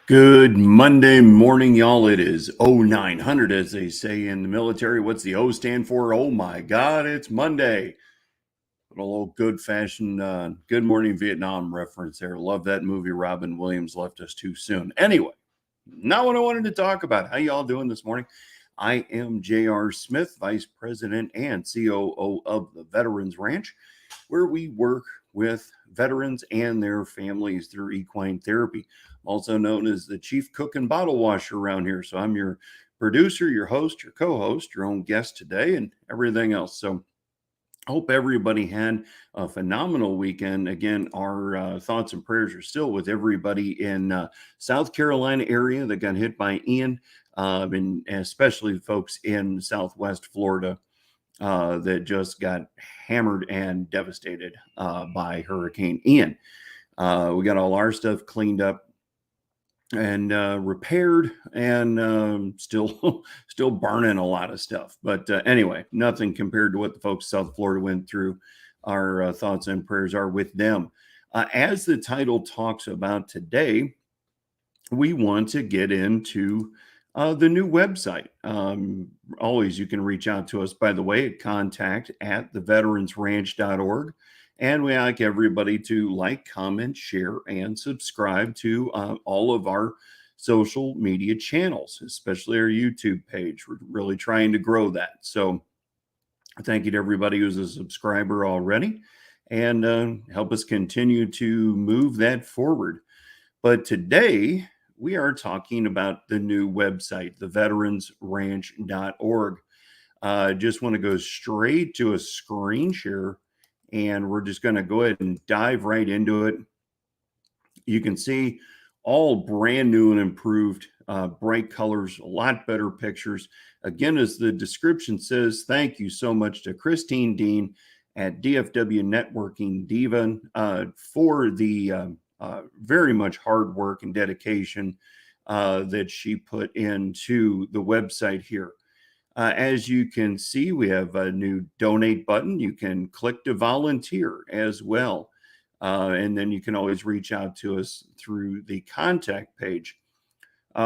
Good Monday morning, y'all. It is 0900, as they say in the military. What's the O stand for? Oh my God, it's Monday. A little good fashioned Good Morning Vietnam reference there. Love that movie. Robin Williams left us too soon. Anyway, not what I wanted to talk about. How y'all doing this morning? I am J.R. Smith, Vice President and COO of the Veterans Ranch, where we work with veterans and their families through equine therapy, also known as the chief cook and bottle washer around here. So I'm your producer, your host, your co-host, your own guest today, and everything else. So I hope everybody had a phenomenal weekend. Again, our thoughts and prayers are still with everybody in South Carolina area that got hit by Ian, and especially folks in Southwest Florida that just got hammered and devastated by Hurricane Ian. We got all our stuff cleaned up and repaired, and still burning a lot of stuff. But anyway, nothing compared to what the folks in South Florida went through. Our thoughts and prayers are with them. As the title talks about today, we want to get into the new website. Always, you can reach out to us, by the way, at contact@theveteransranch.org. And we like everybody to like, comment, share, and subscribe to all of our social media channels, especially our YouTube page. We're really trying to grow that. So thank you to everybody who's a subscriber already, and help us continue to move that forward. But today, we are talking about the new website, theveteransranch.org. Just want to go straight to a screen share, and we're just going to go ahead and dive right into it. You can see all brand new and improved, bright colors, a lot better pictures. Again, as the description says, thank you so much to Christine Deane at DFW Networking Diva for the very much hard work and dedication that she put into the website here. As you can see, we have a new donate button. You can click to volunteer as well. And then you can always reach out to us through the contact page.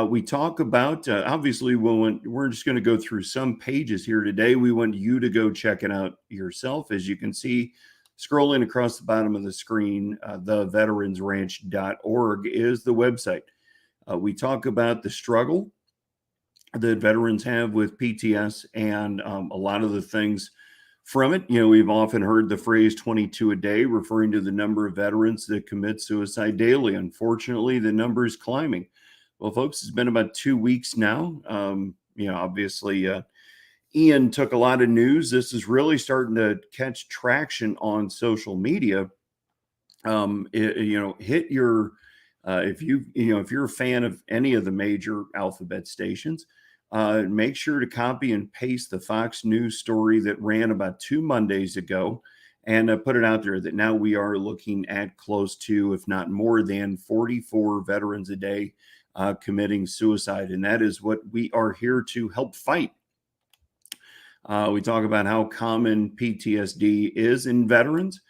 We talk about, obviously, we're just going to go through some pages here today. We want you to go check it out yourself. As you can see, scrolling across the bottom of the screen, theveteransranch.org is the website. We talk about the struggle that veterans have with PTS and a lot of the things from it. You know, we've often heard the phrase 22 a day, referring to the number of veterans that commit suicide daily. Unfortunately, the number is climbing. Well, folks, it's been about 2 weeks now. Obviously, Ian took a lot of news. This is really starting to catch traction on social media. Hit your if you're a fan of any of the major alphabet stations, make sure to copy and paste the Fox News story that ran about 2 Mondays ago, and put it out there that now we are looking at close to, if not more than, 44 veterans a day committing suicide, and that is what we are here to help fight. We talk about how common PTSD is in veterans.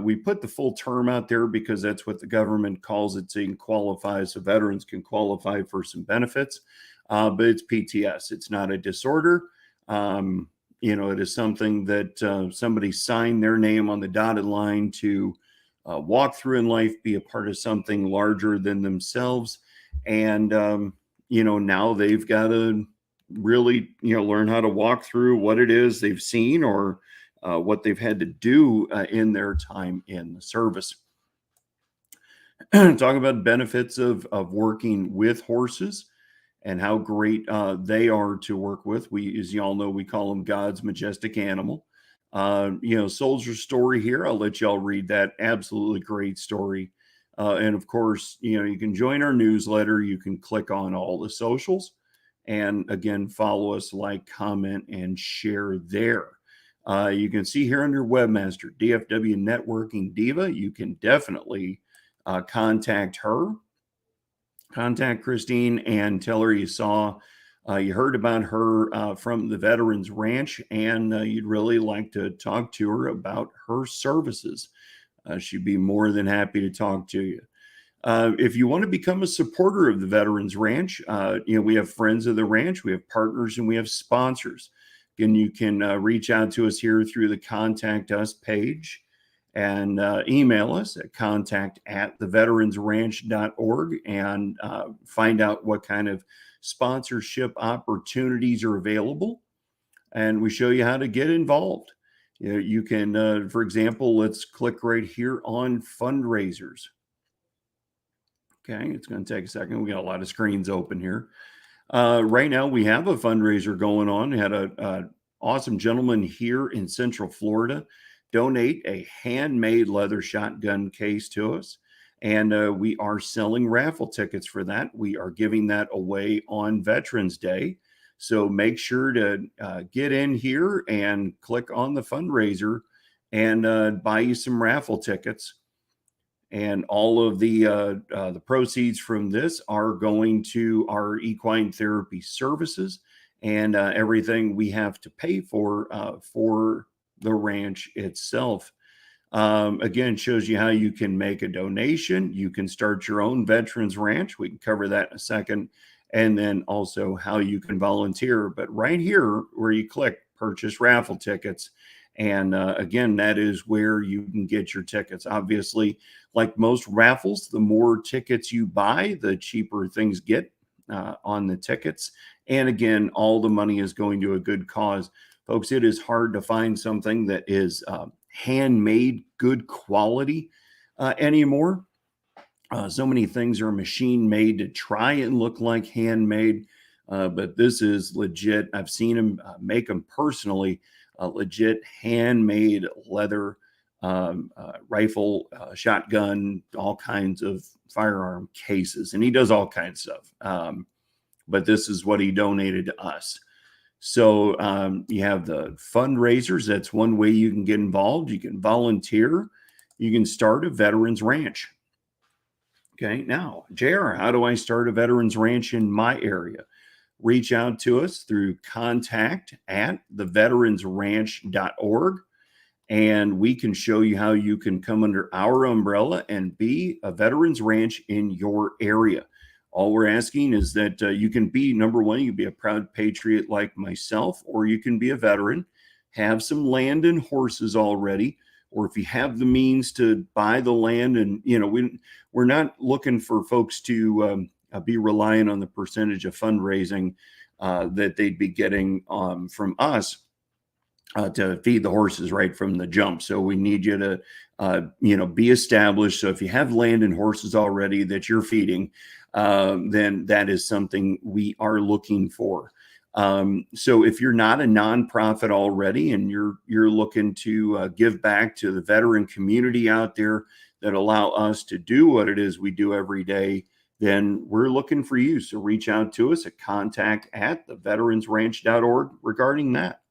We put the full term out there because that's what the government calls it, so you can qualify, so veterans can qualify for some benefits. But it's PTS. It's not a disorder. It is something that somebody signed their name on the dotted line to walk through in life, be a part of something larger than themselves. And, now they've got to really, learn how to walk through what it is they've seen or what they've had to do in their time in the service. Talk about benefits of working with horses and how great they are to work with. We, as y'all know, we call them God's majestic animal. Soldier story here. I'll let y'all read that. Absolutely great story. And of course, you can join our newsletter. You can click on all the socials. And again, follow us, like, comment, and share there. You can see here under Webmaster, DFW Networking Diva. You can definitely contact her. Contact Christine and tell her you heard about her from the Veterans Ranch, and you'd really like to talk to her about her services. She'd be more than happy to talk to you. If you want to become a supporter of the Veterans Ranch, we have friends of the ranch, we have partners, and we have sponsors. Again, you can reach out to us here through the Contact Us page and email us at contact@theveteransranch.org and find out what kind of sponsorship opportunities are available. And we show you how to get involved. You can, for example, let's click right here on fundraisers. Okay, it's going to take a second. We got a lot of screens open here. Right now, we have a fundraiser going on. We had a awesome gentleman here in Central Florida donate a handmade leather shotgun case to us, and we are selling raffle tickets for that. We are giving that away on Veterans Day. So make sure to get in here and click on the fundraiser and buy you some raffle tickets. And all of the proceeds from this are going to our equine therapy services and everything we have to pay for the ranch itself. Again, shows you how you can make a donation. You can start your own veterans ranch. We can cover that in a second. And then also how you can volunteer. But right here where you click purchase raffle tickets, and again, that is where you can get your tickets. Obviously, like most raffles, the more tickets you buy, the cheaper things get on the tickets. And again, all the money is going to a good cause. Folks, it is hard to find something that is handmade, good quality anymore. So many things are machine made to try and look like handmade, but this is legit. I've seen them make them personally. Legit handmade leather rifle, shotgun, all kinds of firearm cases. And he does all kinds of stuff. But this is what he donated to us. So you have the fundraisers. That's one way you can get involved. You can volunteer. You can start a veterans ranch. Okay, now, JR, how do I start a veterans ranch in my area? Reach out to us through contact@theveteransranch.org, and we can show you how you can come under our umbrella and be a veterans ranch in your area. All we're asking is that you can be, number one, you can be a proud patriot like myself, or you can be a veteran, have some land and horses already, or if you have the means to buy the land. And, we're not looking for folks to be relying on the percentage of fundraising that they'd be getting from us to feed the horses right from the jump. So we need you to, be established. So if you have land and horses already that you're feeding, then that is something we are looking for. So if you're not a nonprofit already and you're looking to give back to the veteran community out there that allow us to do what it is we do every day, then we're looking for you. So reach out to us at contact@theveteransranch.org regarding that.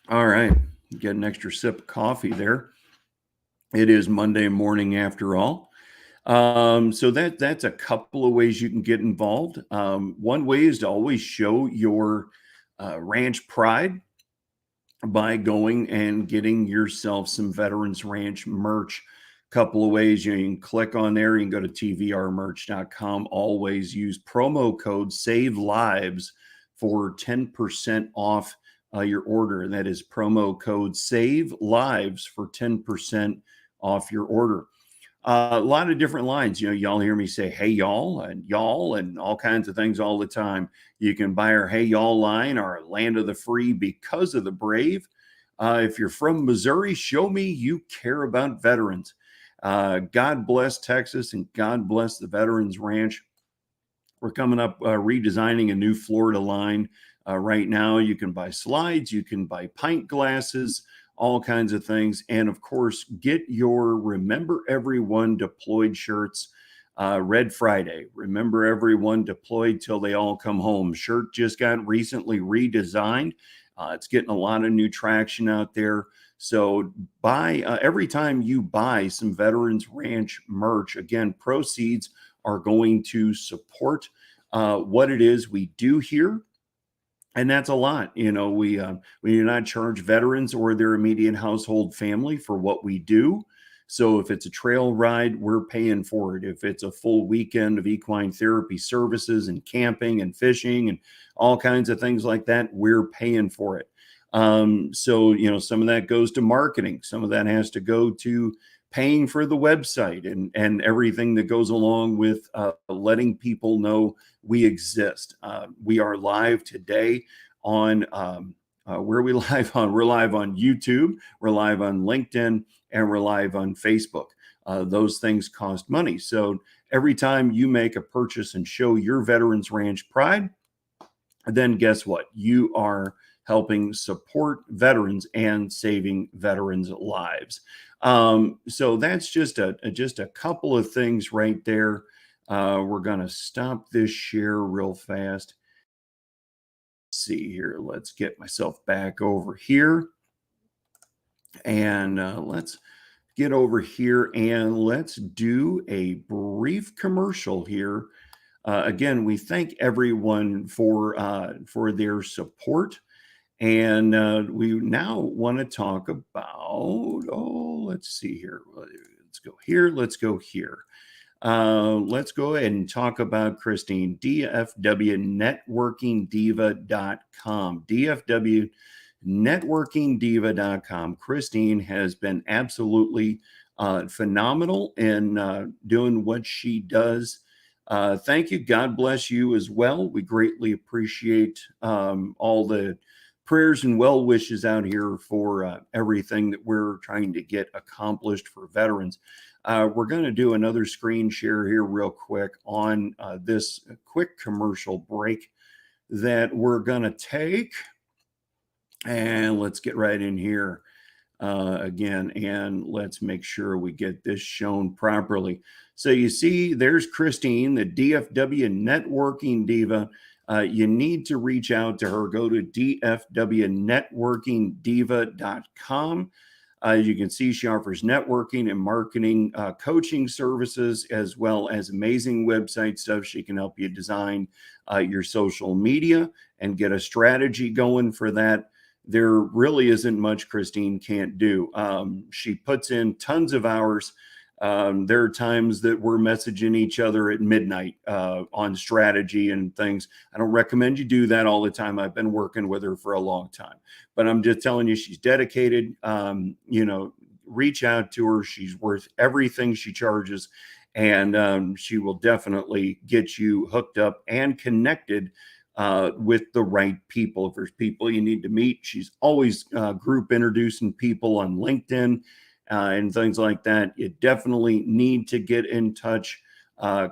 All right, get an extra sip of coffee there. It is Monday morning after all. So that's a couple of ways you can get involved. One way is to always show your ranch pride by going and getting yourself some Veterans Ranch merch. Couple of ways you can click on there. You can go to tvrmerch.com. Always use promo code Save Lives for 10% off your order. That is promo code Save Lives for 10% off your order. A lot of different lines. Y'all hear me say, hey, y'all, and all kinds of things all the time. You can buy our Hey, Y'all line, our Land of the Free because of the brave. If you're from Missouri, show me you care about veterans. God bless Texas and God bless the Veterans Ranch. We're coming up redesigning a new Florida line right now. You can buy slides, you can buy pint glasses, all kinds of things. And of course, get your Remember Everyone Deployed shirts. Red Friday, Remember Everyone Deployed Till They All Come Home shirt just got recently redesigned. It's getting a lot of new traction out there. So buy every time you buy some Veterans Ranch merch, again, proceeds are going to support what it is we do here. And that's a lot. We do not charge veterans or their immediate household family for what we do. So if it's a trail ride, we're paying for it. If it's a full weekend of equine therapy services and camping and fishing and all kinds of things like that, we're paying for it. So, some of that goes to marketing. Some of that has to go to paying for the website and everything that goes along with letting people know we exist. We are live today on where are we live on? We're live on YouTube, we're live on LinkedIn, and we're live on Facebook. Those things cost money. So every time you make a purchase and show your Veterans Ranch pride, then guess what? You are helping support veterans and saving veterans' lives. So that's just a couple of things right there. We're going to stop this share real fast. Let's see here. Let's get myself back over here. And let's get over here and let's do a brief commercial here. Again, we thank everyone for their support. And we now want to talk about, let's see here. Let's go here. Let's go here. Let's go ahead and talk about Christine, DFWNetworkingDiva.com. DFWNetworkingDiva.com. Christine has been absolutely phenomenal in doing what she does. Thank you. God bless you as well. We greatly appreciate all the prayers and well wishes out here for everything that we're trying to get accomplished for veterans. We're going to do another screen share here real quick on this quick commercial break that we're going to take. And let's get right in here again, and let's make sure we get this shown properly. So you see, there's Christine, the DFW Networking Diva. You need to reach out to her. Go to DFWNetworkingDiva.com. You can see she offers networking and marketing coaching services, as well as amazing website stuff. She can help you design your social media and get a strategy going for that. There really isn't much Christine can't do. She puts in tons of hours. There are times that we're messaging each other at midnight on strategy and things. I don't recommend you do that all the time. I've been working with her for a long time, but I'm just telling you, she's dedicated. Reach out to her. She's worth everything she charges, and she will definitely get you hooked up and connected with the right people. If there's people you need to meet, she's always group introducing people on LinkedIn and things like that. You definitely need to get in touch.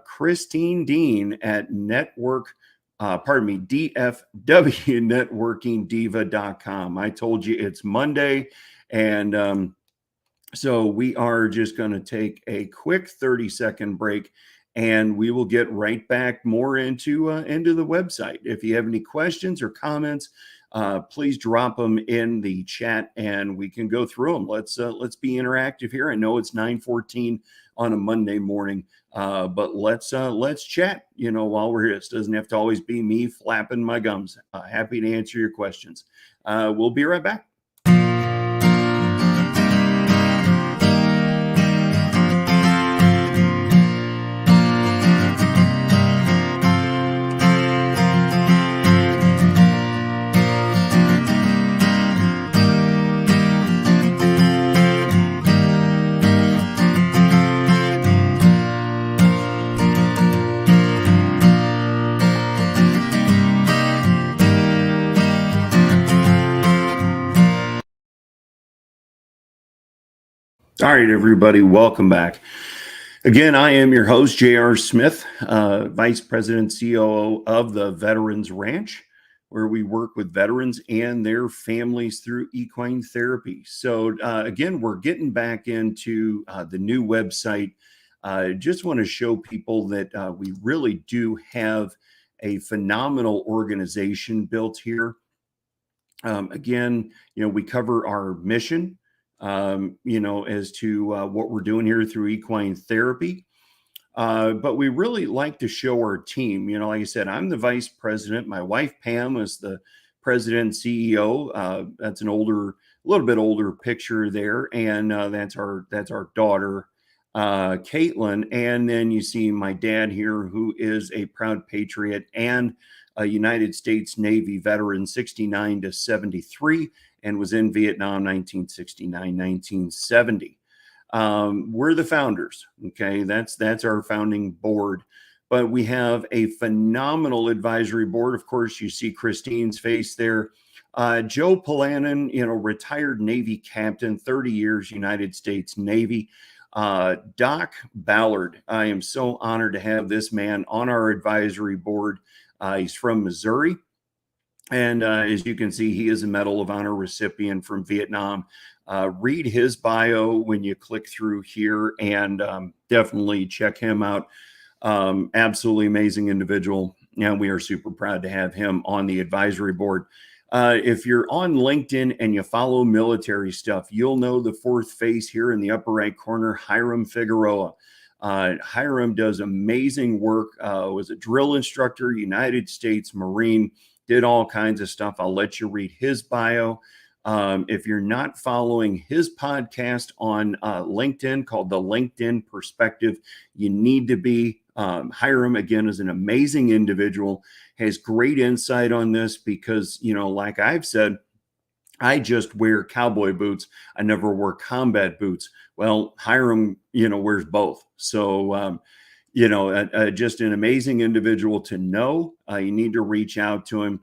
Christine Deane at DFWNetworkingDiva.com. I told you it's Monday, and so we are just going to take a quick 30-second break, and we will get right back more into the website. If you have any questions or comments, please drop them in the chat, and we can go through them. Let's be interactive here. I know it's 9:14 on a Monday morning, but let's chat. While we're here, it doesn't have to always be me flapping my gums. Happy to answer your questions. We'll be right back. All right, everybody, welcome back. Again, I am your host, J.R. Smith, Vice President, COO of the Veterans Ranch, where we work with veterans and their families through equine therapy. So again, we're getting back into the new website. I just want to show people that we really do have a phenomenal organization built here. Again, we cover our mission, as to what we're doing here through equine therapy. But we really like to show our team. Like I said, I'm the vice president. My wife, Pam, is the president and CEO. That's an older little bit older picture there, and that's our daughter, Caitlin. And then you see my dad here, who is a proud patriot and a United States Navy veteran, 69 to 73, and was in Vietnam 1969, 1970. We're the founders. Okay, that's our founding board. But we have a phenomenal advisory board. Of course, you see Christine's face there. Joe Polanin, retired Navy captain, 30 years, United States Navy. Doc Ballard, I am so honored to have this man on our advisory board. He's from Missouri. And as you can see, he is a Medal of Honor recipient from Vietnam. Read his bio when you click through here, and definitely check him out. Absolutely amazing individual. And we are super proud to have him on the advisory board. If you're on LinkedIn and you follow military stuff, you'll know the fourth face here in the upper right corner, Hiram Figueroa. Hiram does amazing work, was a drill instructor, United States Marine, did all kinds of stuff. I'll let you read his bio. If you're not following his podcast on LinkedIn called The LinkedIn Perspective, you need to be. Hiram, again, is an amazing individual, has great insight on this because, like I've said, I just wear cowboy boots. I never wear combat boots. Well, Hiram, wears both. So, just an amazing individual to know. You need to reach out to him.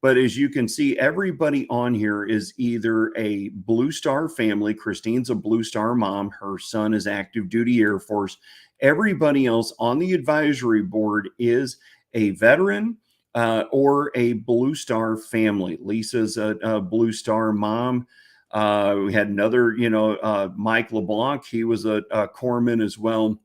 But as you can see, everybody on here is either a Blue Star family. Christine's a Blue Star mom. Her son is active duty Air Force. Everybody else on the advisory board is a veteran or a Blue Star family. Lisa's a Blue Star mom. We had another, Mike LeBlanc. He was a corpsman as well.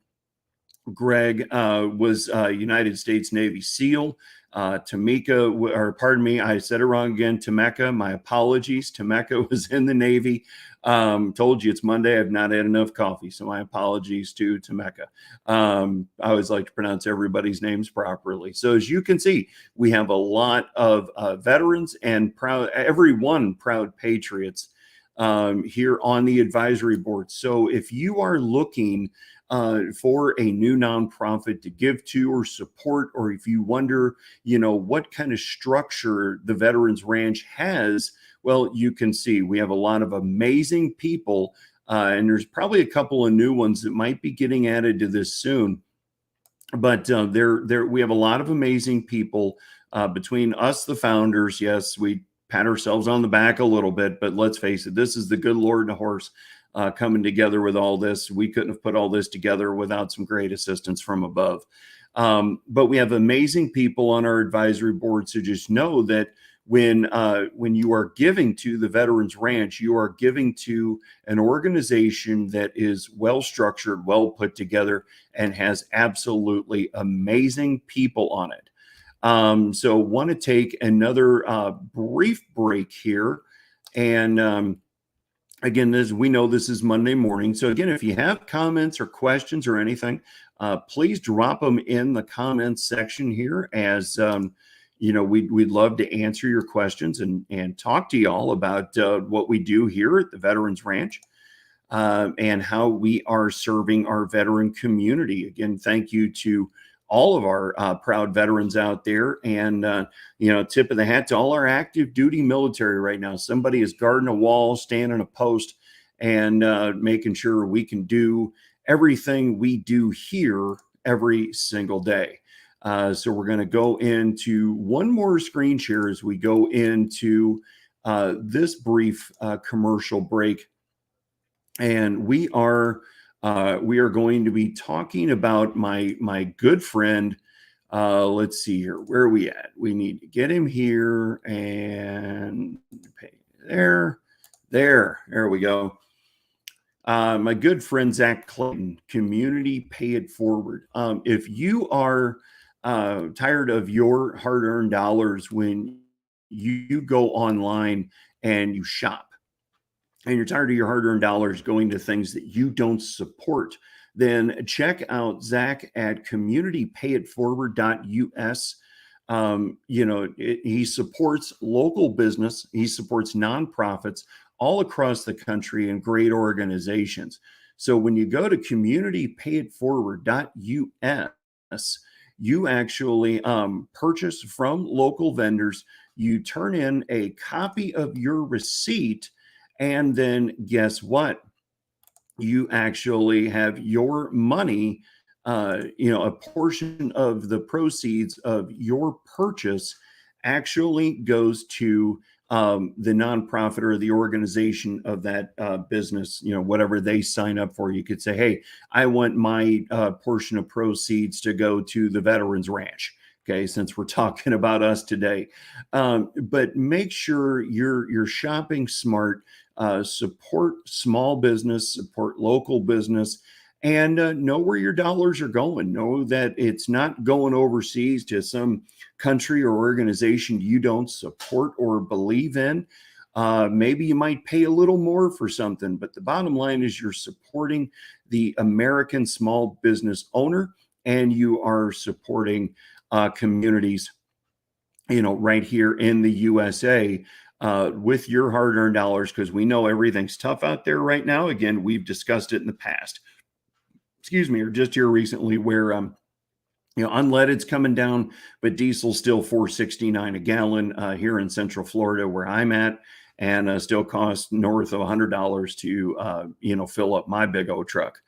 Greg was United States Navy SEAL. Tamika, or pardon me, I said it wrong again. Tameka, my apologies. Tameka was in the Navy. Told you it's Monday. I've not had enough coffee, so my apologies to Tameka. I always like to pronounce everybody's names properly. So as you can see, we have a lot of veterans and everyone proud patriots here on the advisory board. So if you are looking for a new nonprofit to give to or support, or if you wonder, what kind of structure the Veterans Ranch has, well, you can see we have a lot of amazing people, and there's probably a couple of new ones that might be getting added to this soon. But we have a lot of amazing people between us, the founders. Yes, we pat ourselves on the back a little bit, but let's face it, this is the good Lord and a horse coming together with all this. We couldn't have put all this together without some great assistance from above. But we have amazing people on our advisory board. So just know that when you are giving to the Veterans Ranch, you are giving to an organization that is well structured, well put together, and has absolutely amazing people on it. So want to take another brief break here. And again, we know this is Monday morning. So again, if you have comments or questions or anything, please drop them in the comments section here. As we'd love to answer your questions and talk to y'all about what we do here at the Veterans Ranch and how we are serving our veteran community. Again, thank you to all of our proud veterans out there, and tip of the hat to all our active duty military right now. Somebody is guarding a wall, standing a post, and making sure we can do everything we do here every single day. So we're going to go into one more screen share as we go into this brief commercial break, and we are going to be talking about my good friend. Let's see here. Where are we at? We need to get him here and pay there. There we go. My good friend, Zach Clayton, Community Pay It Forward. If you are tired of your hard-earned dollars when you go online and you shop, and you're tired of your hard-earned dollars going to things that you don't support, then check out Zach at communitypayitforward.us. He supports local business. He supports nonprofits all across the country and great organizations. So when you go to communitypayitforward.us, you actually purchase from local vendors. You turn in a copy of your receipt, and then guess what? You actually have your money, a portion of the proceeds of your purchase actually goes to the nonprofit or the organization of that business, whatever they sign up for. You could say, hey, I want my portion of proceeds to go to the Veterans Ranch. Okay, since we're talking about us today, but make sure you're shopping smart. Support small business, support local business, and know where your dollars are going. Know that it's not going overseas to some country or organization you don't support or believe in. Maybe you might pay a little more for something, but the bottom line is you're supporting the American small business owner, and you are supporting communities, right here in the USA, with your hard-earned dollars, because we know everything's tough out there right now. Again, we've discussed it in the past, or just here recently, where unleaded's coming down, but diesel's still $4.69 a gallon here in Central Florida, where I'm at, and still costs north of $100 to fill up my big old truck.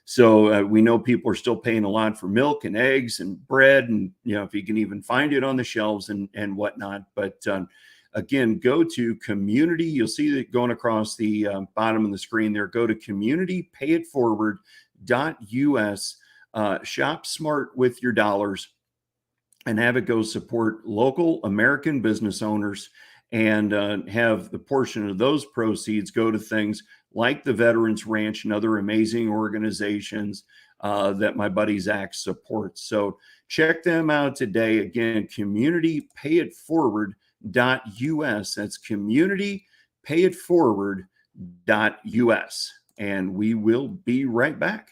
So we know people are still paying a lot for milk and eggs and bread, and if you can even find it on the shelves and whatnot. But again, go to community. You'll see it going across the bottom of the screen there. Go to communitypayitforward.us. Shop smart with your dollars and have it go support local American business owners, and have the portion of those proceeds go to things like the Veterans Ranch and other amazing organizations that my buddy Zach supports. So check them out today. Again, communitypayitforward.us. That's communitypayitforward.us. And we will be right back.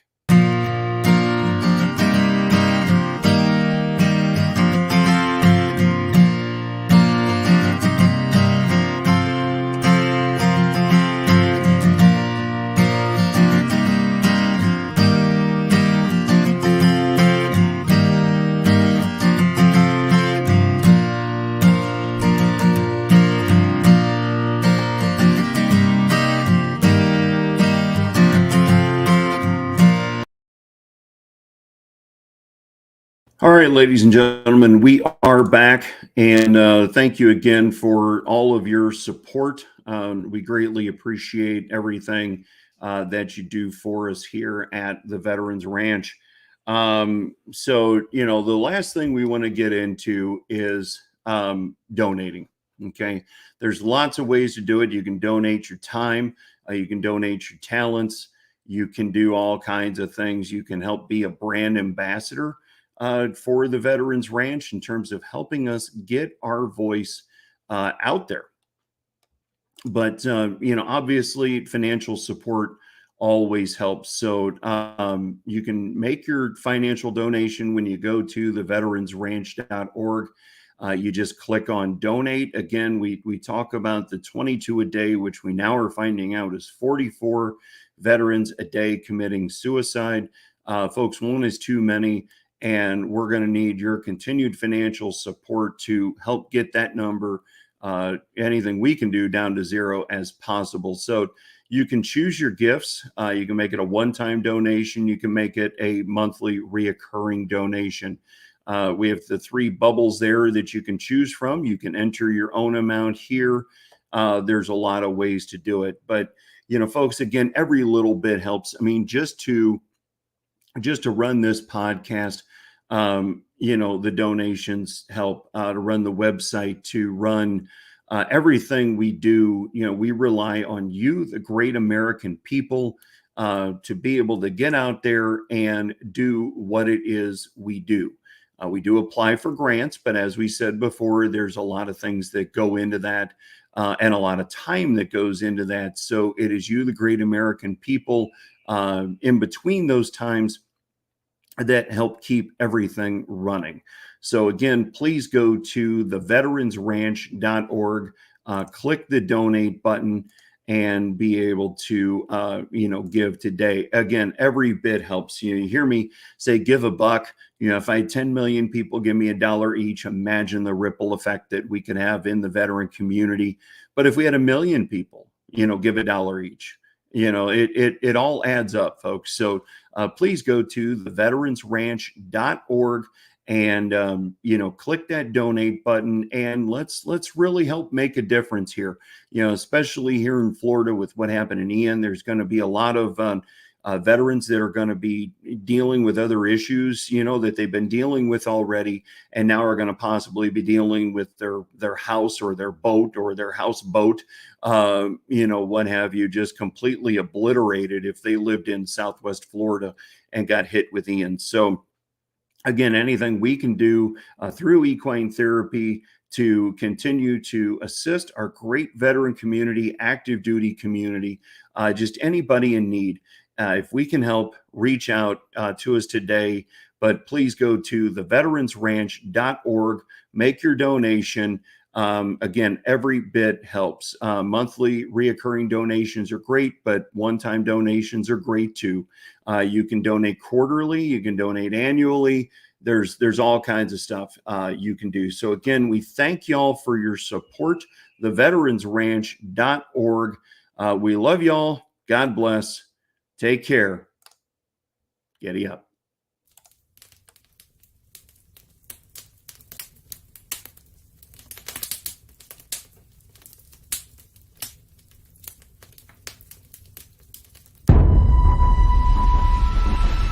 All right, ladies and gentlemen, we are back, and thank you again for all of your support. We greatly appreciate everything that you do for us here at the Veterans Ranch. So, the last thing we want to get into is donating. Okay, there's lots of ways to do it. You can donate your time, you can donate your talents, you can do all kinds of things. You can help be a brand ambassador for the Veterans Ranch in terms of helping us get our voice out there. But, obviously financial support always helps. So you can make your financial donation when you go to the veteransranch.org. You just click on donate. Again, we talk about the 22 a day, which we now are finding out is 44 veterans a day committing suicide. Folks, one is too many. And we're going to need your continued financial support to help get that number, anything we can do, down to zero as possible. So you can choose your gifts. You can make it a one-time donation. You can make it a monthly reoccurring donation. We have the three bubbles there that you can choose from. You can enter your own amount here. There's a lot of ways to do it. But, folks, again, every little bit helps. I mean, just to run this podcast, the donations help, to run the website, to run everything we do. We rely on you, the great American people, to be able to get out there and do what it is we do. We do apply for grants, but as we said before, there's a lot of things that go into that, and a lot of time that goes into that. So it is you, the great American people, in between those times, that help keep everything running. So again, please go to the veteransranch.org, click the donate button, and be able to, give today. Again, every bit helps. You hear me say, give a buck. If I had 10 million people give me $1 each, imagine the ripple effect that we could have in the veteran community. But if we had 1 million people, give $1 each, it all adds up, folks. So please go to theveteransranch.org and click that donate button, and let's really help make a difference here. Especially here in Florida with what happened in Ian. There's going to be a lot of veterans that are going to be dealing with other issues, that they've been dealing with already, and now are going to possibly be dealing with their house or their boat or their houseboat, what have you, just completely obliterated if they lived in Southwest Florida and got hit with Ian. So again, anything we can do through equine therapy to continue to assist our great veteran community, active duty community, just anybody in need. If we can help, reach out to us today. But please go to theveteransranch.org, make your donation. Again, every bit helps. Monthly reoccurring donations are great, but one-time donations are great too. You can donate quarterly, you can donate annually. There's all kinds of stuff you can do. So again, we thank y'all for your support. Theveteransranch.org. We love y'all. God bless. Take care. Giddy up.